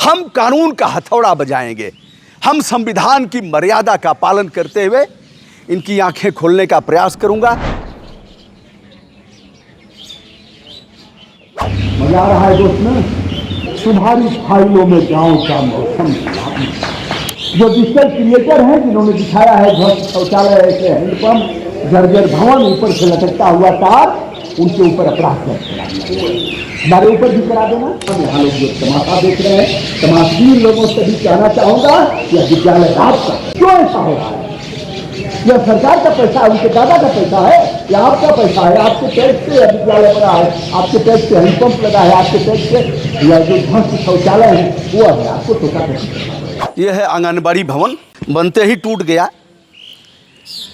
हम कानून का हथौड़ा बजाएंगे। हम संविधान की मर्यादा का पालन करते हुए इनकी आंखें खोलने का प्रयास करूंगा। मजा आ रहा है दोस्त में तुम्हारी फाइलों में गांव का मौसम जो डिजिटल क्रिएटर हैं जिन्होंने दिखाया है ध्वस्त शौचालय, ऐसे हैंडपंप, जर्जर भवन, ऊपर से लटकता हुआ तार, उनके ऊपर अपराध दर्ज करा दिया। हमारे ऊपर भी करा देना। यहाँ लोग जो तमाशा देख रहे हैं, तमाशीर लोगों से भी कहना चाहूंगा यह विद्यालय आपका क्यों ऐसा हो रहा है? यह सरकार का पैसा है, उनके दादा का पैसा है, यह आपका पैसा है। आपके टैक्स से यह विद्यालय बना है, आपके टैक्स से हैंडपंप लगा है, आपके टैक्स से यह जो ध्वस्त शौचालय है वो है। आपको टोका टोकी। यह है आंगनबाड़ी भवन, बनते ही टूट गया,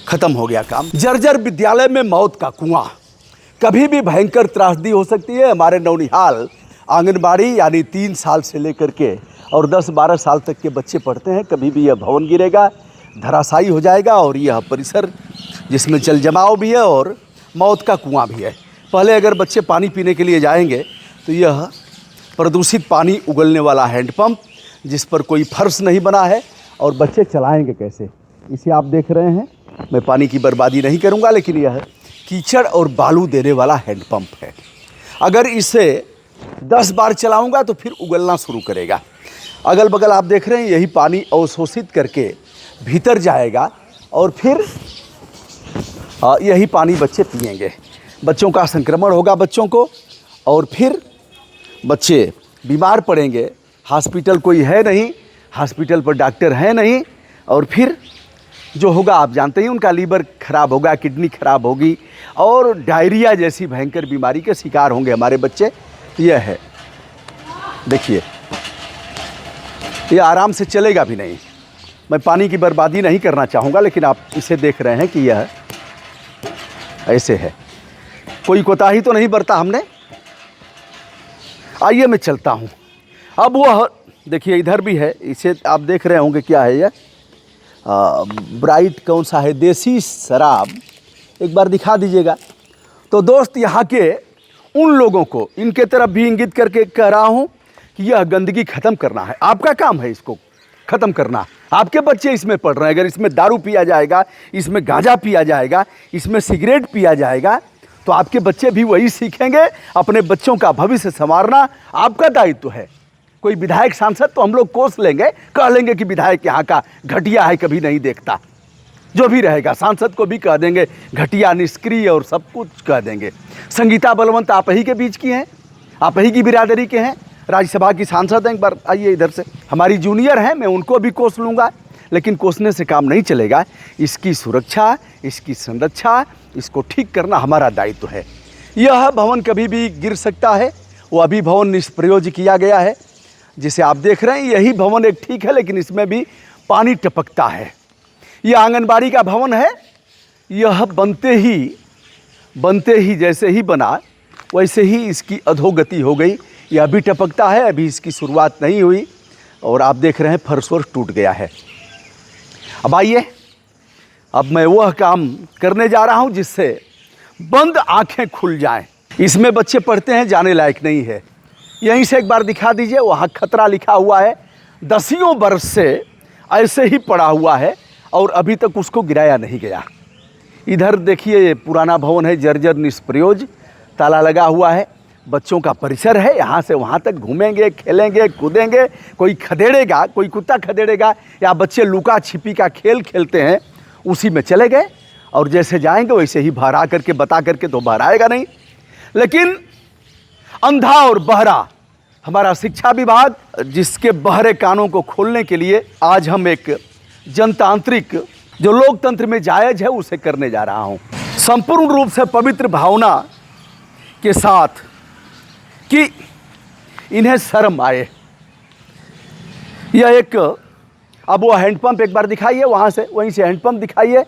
खत्म हो गया काम। जर्जर विद्यालय में मौत का कुआं, कभी भी भयंकर त्रासदी हो सकती है। हमारे नौनिहाल आंगनबाड़ी यानी 3 साल से लेकर के और 10-12 साल तक के बच्चे पढ़ते हैं। कभी भी यह भवन गिरेगा, धराशायी हो जाएगा और यह परिसर जिसमें जल जमाव भी है और मौत का कुआं भी है। पहले अगर बच्चे पानी पीने के लिए जाएंगे तो यह प्रदूषित पानी उगलने वाला हैंडपंप जिस पर कोई फर्श नहीं बना है, और बच्चे चलाएंगे कैसे, इसे आप देख रहे हैं। मैं पानी की बर्बादी नहीं करूंगा, लेकिन यह कीचड़ और बालू देने वाला हैंडपंप है। अगर इसे 10 बार चलाऊंगा तो फिर उगलना शुरू करेगा। अगल बगल आप देख रहे हैं, यही पानी अवशोषित करके भीतर जाएगा और फिर यही पानी बच्चे पिएंगे। बच्चों का संक्रमण होगा बच्चों को, और फिर बच्चे बीमार पड़ेंगे। हॉस्पिटल कोई है नहीं, हॉस्पिटल पर डॉक्टर है नहीं, और फिर जो होगा आप जानते ही, उनका लीवर खराब होगा, किडनी खराब होगी और डायरिया जैसी भयंकर बीमारी के शिकार होंगे हमारे बच्चे। यह है, देखिए, ये आराम से चलेगा भी नहीं। मैं पानी की बर्बादी नहीं करना चाहूँगा, लेकिन आप इसे देख रहे हैं कि यह ऐसे है। कोई कोताही तो नहीं बरता हमने। आइए मैं चलता हूँ। अब वह देखिए इधर भी है, इसे आप देख रहे होंगे, क्या है यह? ब्राइट कौन सा है, देसी शराब, एक बार दिखा दीजिएगा। तो दोस्त, यहाँ के उन लोगों को इनके तरफ भी इंगित करके कह रहा हूँ कि यह गंदगी ख़त्म करना है। आपका काम है इसको ख़त्म करना। आपके बच्चे इसमें पढ़ रहे हैं। अगर इसमें दारू पिया जाएगा, इसमें गांजा पिया जाएगा, इसमें सिगरेट पिया जाएगा, तो आपके बच्चे भी वही सीखेंगे। अपने बच्चों का भविष्य संवारना आपका दायित्व है। कोई विधायक सांसद तो हम लोग कोस लेंगे, कह लेंगे कि विधायक यहाँ का घटिया है, कभी नहीं देखता। जो भी रहेगा, सांसद को भी कह देंगे घटिया, निष्क्रिय और सब कुछ कह देंगे। संगीता बलवंत आप ही के बीच की हैं, आप ही की बिरादरी के हैं, राज्यसभा की सांसद हैं। एक बार आइए इधर से, हमारी जूनियर हैं, मैं उनको भी कोस लूँगा। लेकिन कोसने से काम नहीं चलेगा। इसकी सुरक्षा, इसकी संरक्षा, इसको ठीक करना हमारा दायित्व है। यह भवन कभी भी गिर सकता है। वो अभी भवन निष्प्रयोज्य किया गया है, जिसे आप देख रहे हैं। यही भवन एक ठीक है, लेकिन इसमें भी पानी टपकता है। यह आंगनबाड़ी का भवन है। यह बनते ही जैसे ही बना वैसे ही इसकी अधोगति हो गई। यह अभी टपकता है, अभी इसकी शुरुआत नहीं हुई, और आप देख रहे हैं फर्श वर्श टूट गया है। अब आइए, अब मैं वह काम करने जा रहा हूं जिससे बंद आंखें खुल जाएं। इसमें बच्चे पढ़ते हैं, जाने लायक नहीं है। यहीं से एक बार दिखा दीजिए, वहाँ खतरा लिखा हुआ है। 10 वर्ष से ऐसे ही पड़ा हुआ है और अभी तक उसको गिराया नहीं गया। इधर देखिए, ये पुराना भवन है, जर्जर निष्प्रयोज, ताला लगा हुआ है। बच्चों का परिसर है, यहाँ से वहाँ तक घूमेंगे, खेलेंगे, कूदेंगे। कोई खदेड़ेगा, कोई कुत्ता खदेड़ेगा, या बच्चे लुका छिपी का खेल खेलते हैं, उसी में चले गए। और जैसे जाएंगे वैसे ही बाहर आ करके बता करके तो बाहर आएगा नहीं। लेकिन अंधा और बहरा हमारा शिक्षा विभाग, जिसके बहरे कानों को खोलने के लिए आज हम एक जनतांत्रिक, जो लोकतंत्र में जायज़ है, उसे करने जा रहा हूँ। संपूर्ण रूप से पवित्र भावना के साथ कि इन्हें शर्म आए। यह एक, अब वो हैंडपंप एक बार दिखाइए, वहाँ से, वहीं से हैंडपंप दिखाइए,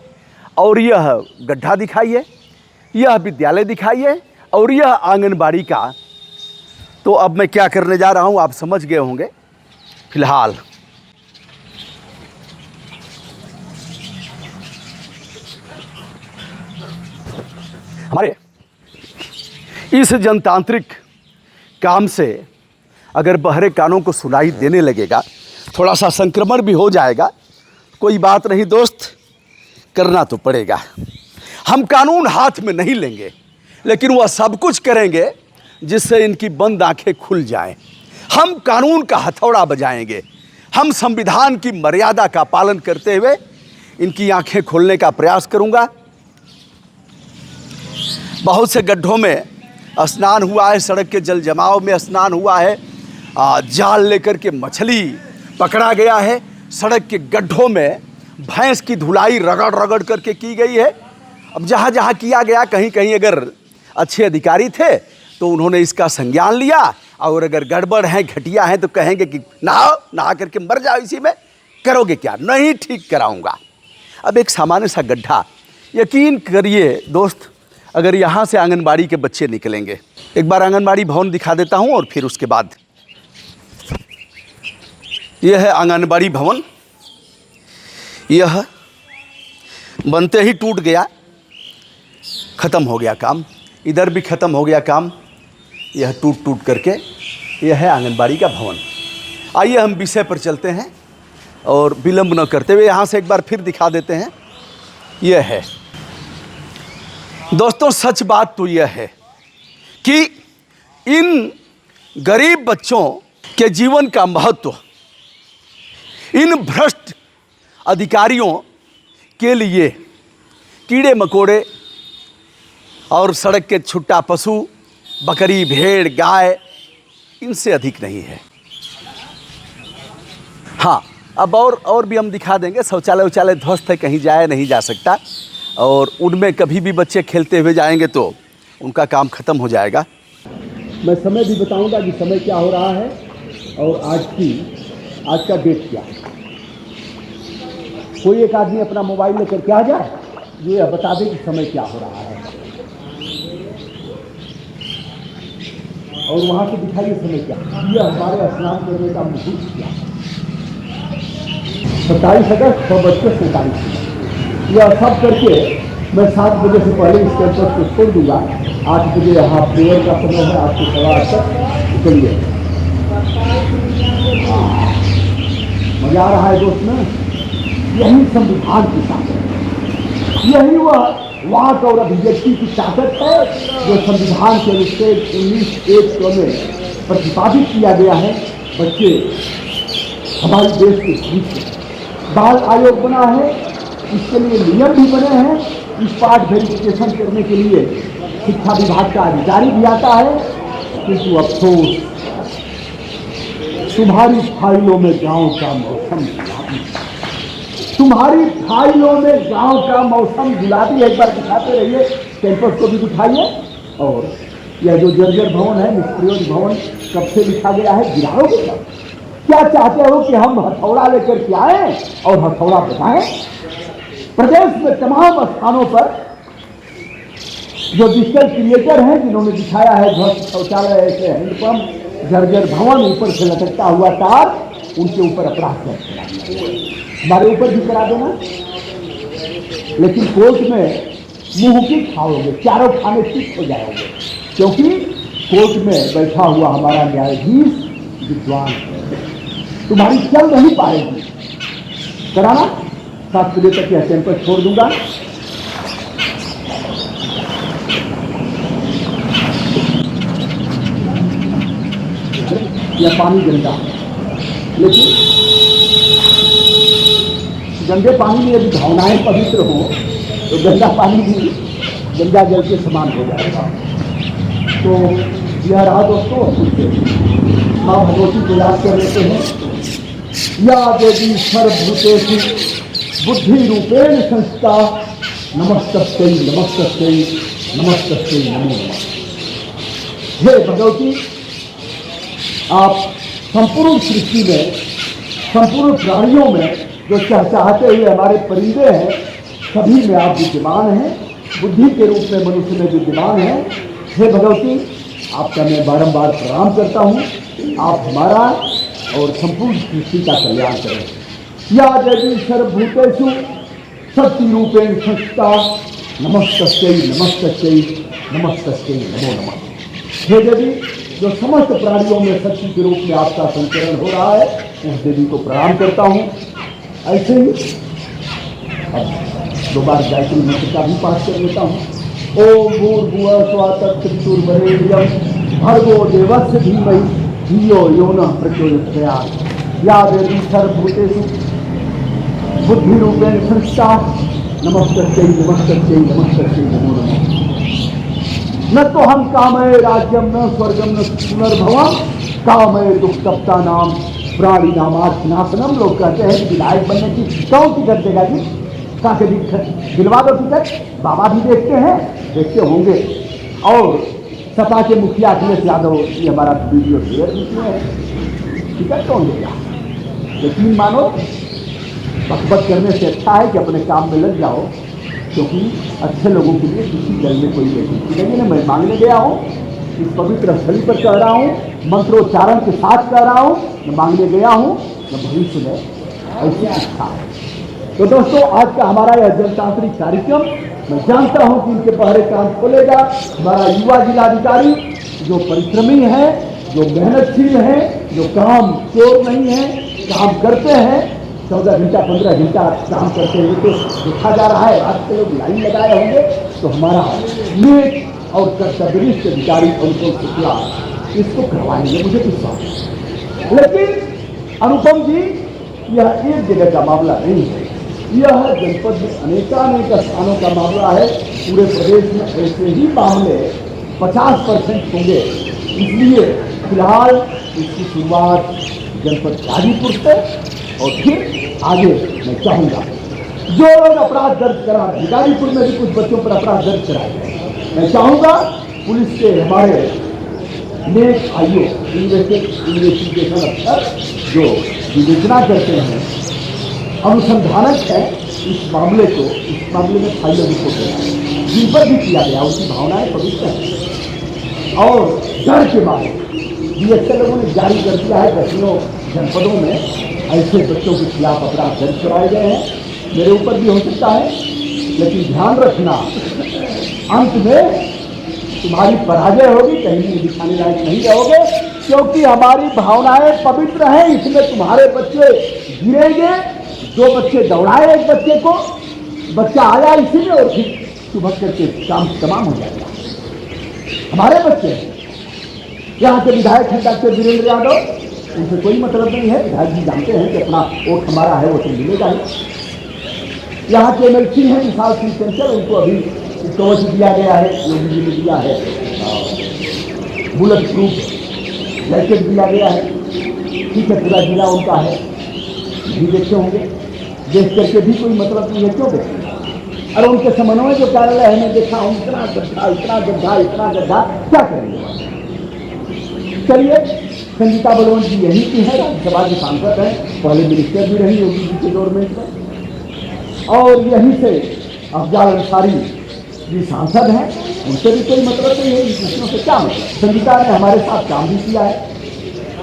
और यह गड्ढा दिखाइए, यह विद्यालय दिखाइए, और यह आंगनबाड़ी का। तो अब मैं क्या करने जा रहा हूँ आप समझ गए होंगे। फिलहाल हमारे इस जनतांत्रिक काम से अगर बहरे कानों को सुनाई देने लगेगा, थोड़ा सा संक्रमण भी हो जाएगा, कोई बात नहीं दोस्त, करना तो पड़ेगा। हम कानून हाथ में नहीं लेंगे, लेकिन वह सब कुछ करेंगे जिससे इनकी बंद आंखें खुल जाएं। हम कानून का हथौड़ा बजाएंगे। हम संविधान की मर्यादा का पालन करते हुए इनकी आंखें खोलने का प्रयास करूंगा। बहुत से गड्ढों में स्नान हुआ है, सड़क के जल जमाव में स्नान हुआ है, जाल लेकर के मछली पकड़ा गया है, सड़क के गड्ढों में भैंस की धुलाई रगड़ रगड़ करके की गई है। अब जहाँ जहाँ किया गया, कहीं कहीं अगर अच्छे अधिकारी थे तो उन्होंने इसका संज्ञान लिया, और अगर गड़बड़ है, घटिया है, तो कहेंगे कि नहाओ, नहा करके मर जाओ इसी में। करोगे क्या? नहीं ठीक कराऊंगा। अब एक सामान्य सा गड्ढा, यकीन करिए दोस्त, अगर यहाँ से आंगनबाड़ी के बच्चे निकलेंगे, एक बार आंगनबाड़ी भवन दिखा देता हूँ और फिर उसके बाद, यह है आंगनबाड़ी भवन। यह बनते ही टूट गया, ख़त्म हो गया काम। इधर भी ख़त्म हो गया काम। यह टूट टूट करके यह है आंगनबाड़ी का भवन। आइए हम विषय पर चलते हैं और विलंब न करते हुए यहाँ से एक बार फिर दिखा देते हैं। यह है दोस्तों, सच बात तो यह है कि इन गरीब बच्चों के जीवन का महत्व इन भ्रष्ट अधिकारियों के लिए कीड़े मकोड़े और सड़क के छुट्टा पशु, बकरी, भेड़, गाय, इनसे अधिक नहीं है। हाँ, अब और भी हम दिखा देंगे। शौचालय उचालय ध्वस्त है, कहीं जाया नहीं जा सकता, और उनमें कभी भी बच्चे खेलते हुए जाएंगे तो उनका काम खत्म हो जाएगा। मैं समय भी बताऊंगा कि समय क्या हो रहा है और आज का डेट क्या है। कोई एक आदमी अपना मोबाइल लेकर के आ जाए, ये बता दे कि समय क्या हो रहा है, और वहाँ से दिखाइए समय क्या। यह हमारे स्नान करने का मुहूर्त क्या है। 27 अगस्त 6:47। यह सब करके मैं 7 बजे से पहले इस कैंपस को छोड़ दूंगा। 8 बजे यहाँ प्रेयर का समय है, 8 से 8:15 तक निकलिए। मजा आ रहा है दोस्त ना। यही संविधान की ताकत, यही वाक और अभिव्यक्ति की ताकत है जो संविधान के अनुच्छेद 19(1) में प्रतिपादित किया गया है। बच्चे हमारे देश के भविष्य। बाल आयोग बना है, इसके लिए नियम भी बने हैं। इस पार्ट वेरिफिकेशन करने के लिए शिक्षा विभाग का अधिकारी भी आता है, किंतु अफसोस तुम्हारी फाइलों में गांव का मौसम गुलाबी, तुम्हारी फाइलों में गांव का मौसम गुलाबी। एक बार दिखाते रहिए, कैंपस को भी दिखाइए। और यह जो जर्जर भवन है, निष्प्रयोज भवन, कब से लिखा गया है, गिराओगे कब? क्या चाहते हो कि हम हथौड़ा लेकर के आए और हथौड़ा बताएं? प्रदेश में तमाम स्थानों पर जो डिजिटल क्रिएटर हैं, जिन्होंने दिखाया है ध्वस्त शौचालय, ऐसे हैंडपंप, जर्जर भवन, ऊपर से लटकता हुआ तार, उनके ऊपर अपराध दर्ज करा दिया। हमारे ऊपर भी करा देना, लेकिन कोर्ट में मुंह की खाओगे, चारों खाने ठीक हो जाओगे, क्योंकि कोर्ट में बैठा हुआ हमारा न्यायाधीश विद्वान है। तुम्हारी चल नहीं पाएगी। कराना 7 बजे तक यह कैंपस छोड़ दूंगा। यह पानी गंदा, लेकिन गंदे पानी में यदि भावनाएं पवित्र हो तो गंदा पानी भी गंगा जल के समान हो जाएगा। तो यह रहा दोस्तों, माँ भगवती को याद कर लेते हैं। या देवी सर्वभूतेषु बुद्धि रूपेण संस्था, नमस्तस्यै नमस्तस्यै नमस्तस्यै नमो नमः। हे भगवती, आप संपूर्ण सृष्टि में, संपूर्ण प्राणियों में जो चहचहाते हुए हमारे परिंदे हैं, सभी में आप विद्यमान हैं, बुद्धि के रूप में मनुष्य में विद्यमान हैं। हे भगवती, आपका मैं बारंबार प्रणाम करता हूँ। आप हमारा और संपूर्ण सृष्टि का कल्याण करें। या देवी सर्वभूतेषु शक्ति रूपेण संस्था, नमस्तस्यै नमस्तस्यै नमस्तस्यै नमो नमः। हे देवी, जो समस्त प्राणियों में शक्ति के रूप में आपका संचरण हो रहा है, उस देवी को प्रणाम करता हूँ। ऐसे ही अब 2 बार गायत्री मंत्र का भी पाठ कर लेता हूँ। ओम भूर्भुवः स्वः तत्सवितुर्वरेण्यं भर्गो देवस्य धीमहि धियो यो नः प्रचोदयात्। या देवी सर्वभूतेषु बुद्धिरूपेण संस्था नमस्तस्यै नमस्तस्यै नमस्तस्यै नमो नमः। न तो हम कामये राज्यम न स्वर्गम न पुनर्भवम कामये दुष्टप्ता नाम प्राणी नामार्थनाशनम। लोग कहते हैं कि विधायक बनने की कौन टिकट देगा जी? कहाँ के दिलवा दो टिकट। बाबा भी देखते हैं, देखते होंगे। और सपा के मुखिया अखिलेश यादव ये हमारा वीडियो शेयर किए हैं, टिकट कौन देगा? यकीन मानो, बकबक करने से अच्छा है कि अपने काम में लग जाओ, क्योंकि अच्छे लोगों के लिए किसी दल में कोई वैकेंसी नहीं है। मैं मांगने गया हूँ, इस पवित्र स्थली पर कह रहा हूँ, मंत्रोच्चारण के साथ कह रहा हूँ, मैं मांगने गया हूँ, मैं भविष्य में ऐसी इच्छा है। तो दोस्तों, आज का हमारा यह जनतांत्रिक कार्यक्रम मैं जानता हूँ कि इनके पहरे काम खोलेगा हमारा युवा जिलाधिकारी, जो परिश्रमी है, जो मेहनतशील है, जो काम चोर नहीं है, काम करते हैं। 14 घंटा 15 घंटा काम करते हुए तो देखा जा रहा है। आज के लोग लाइन लगाए होंगे, तो हमारा नेक और कर्तव्यनिष्ठ अधिकारी अनुपम शुक्ला इसको करवाएंगे, मुझे विश्वास है। लेकिन अनुपम जी, यह एक जगह का मामला नहीं है, यह जनपद में अनेकानेक स्थानों का मामला है। पूरे प्रदेश में ऐसे ही मामले 50% होंगे। इसलिए फिलहाल इसकी शुरुआत जनपद गाजीपुर से और फिर आगे मैं चाहूँगा जो लोग अपराध दर्ज करा रहे हैं, गाजीपुर में भी कुछ बच्चों पर अपराध दर्ज कराए गए, मैं चाहूँगा पुलिस के हमारे नेक आईओ इन्वेस्टिगेशन अफसर जो विवेचना करते हैं, अनुसंधानक है, इस मामले में फाइनल रिपोर्ट देना जिन पर भी किया गया, उनकी भावनाएं पवित्र हैं। और डर के मारे DSL लोगों ने जारी कर दिया है, दर्जनों जनपदों में ऐसे बच्चों के खिलाफ अपराध दर्ज कराए गए हैं। मेरे ऊपर भी हो सकता है, लेकिन ध्यान रखना, अंत में तुम्हारी पराजय होगी, कहीं भी दिखाने लायक नहीं रहोगे, क्योंकि हमारी भावनाएं पवित्र हैं। इसमें तुम्हारे बच्चे गिरेंगे, 2 बच्चे दौड़ाए, एक बच्चे को, बच्चा आया इसी में और फिर सुबह करके काम तमाम हो जाएगा। हमारे बच्चे यहाँ के विधायक हैं डॉक्टर वीरेंद्र यादव, उनसे कोई मतलब नहीं है। विधायक जी जानते हैं कि अपना वोट हमारा है, वो तो मिलेगा ही। यहाँ के MLC हैं विशाल सिंह चंचल, उनको अभी कवच दिया गया है, योगी जी ने दिया है, बुलेट प्रूफ जैकेट दिया गया है। ठीक है, पूरा जिला उनका है, भी देखते होंगे। देख करके भी कोई मतलब नहीं है, क्यों देखें? और उनके समन्वय जो कार्यालय है, मैं देखा हूँ, इतना गड्ढा इतना गड्ढा इतना गड्ढा, क्या करेंगे? चलिए, संगीता बलवंत जी यही की है, राज्यसभा के सांसद हैं, पहले मिनिस्टर भी रही योगी जी के गवर्नमेंट में, और यहीं से अफजाल अंसारी जी सांसद हैं, उनसे भी कोई मतलब नहीं है। इन से क्या मतलब? संगीता ने हमारे साथ काम भी किया है,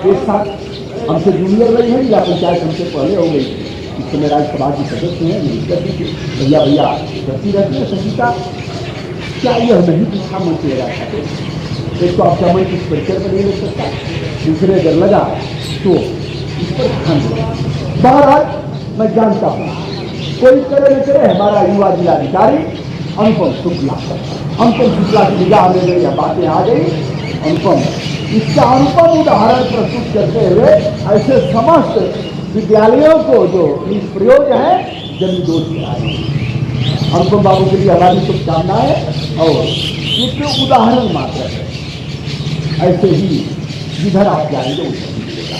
एक साथ हमसे जूनियर रही है, या पंचायत हमसे पहले हो गई। इस समय राज्यसभा की सदस्य हैं, मिनिस्टर भी भैया भैया करती रहती है संगीता। क्या यह नहीं पूछा मन से लगा था? एक तो आपका मन किस परिचय में नहीं ले सकता, दूसरे अगर लगा तो इस पर ध्यान दो। बहरहाल मैं जानता हूँ, कोई करे न करे, हमारा युवा जिलाधिकारी अनुपम शुक्ला की निगाह में यह बातें आ गई। अनुपम, इसका अनुपम उदाहरण प्रस्तुत करते हुए ऐसे समस्त विद्यालयों को जो निष्प्रयोज है जन्मदोष कराए। अनुपम बाबू के लिए हमारी शुभकामनाएं, और ये तो उदाहरण मात्र है, ऐसे ही जिधर आप जाएंगे उधर मिलेगा।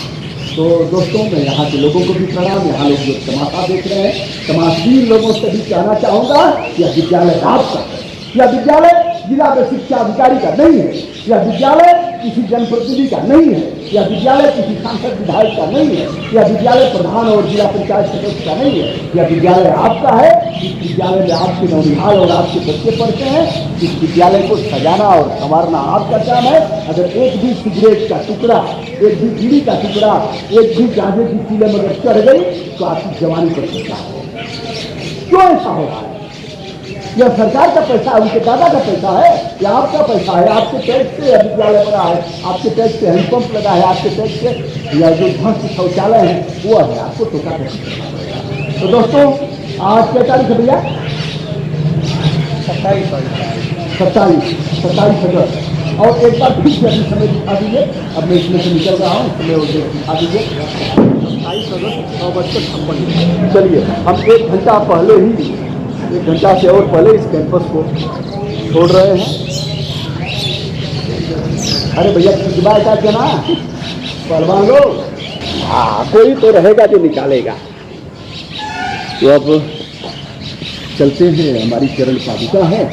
तो दोस्तों, मैं यहाँ के लोगों को भी प्रणाम, यहाँ लोग जो तमाशा देख रहे हैं, तमाशीन लोगों से भी कहना चाहूँगा, यह विद्यालय आपका है, यह विद्यालय जिला शिक्षा अधिकारी का नहीं है, यह विद्यालय किसी जनप्रतिनिधि का नहीं है, यह विद्यालय किसी सांसद विधायक का नहीं है, यह विद्यालय प्रधान और जिला पंचायत सदस्य का नहीं है, यह विद्यालय आपका है। इस विद्यालय में आपके नौनिहाल और आपके बच्चे पढ़ते हैं। इस विद्यालय को सजाना और संवारना आपका काम है। अगर एक भी सिगरेट का टुकड़ा, एक भी बीड़ी का टुकड़ा, एक भी गांजे की चीलम अगर चढ़ गई तो आपकी जवानी पर सकता है। क्यों ऐसा हो रहा है? यह सरकार का पैसा है, उनके दादा का पैसा है, या आपका पैसा है? आपके टैक्स से विद्यालय बना है, आपके टैक्स से हैंडपंप लगा है, आपके टैक्स से या जो ध्वस्त शौचालय है वो है, आपको टोका टोकी करना पड़ेगा। तो दोस्तों आज क्या तारीख है भैया? 27 अगस्त। और एक बार फिर से अभी समय दिखा दीजिए, अब मैं इसमें से निकल रहा हूँ, समय और दिखा दीजिए। 27 अगस्त 9:56। चलिए हम 1 घंटा पहले ही, 1 घंटा से और पहले इस कैंपस को छोड़ रहे हैं। अरे भैया किसबाई का क्या ना पहलवान लोग, हाँ कोई तो रहेगा जो निकालेगा। तो अब चलते हैं, हमारी चरण पादुका है।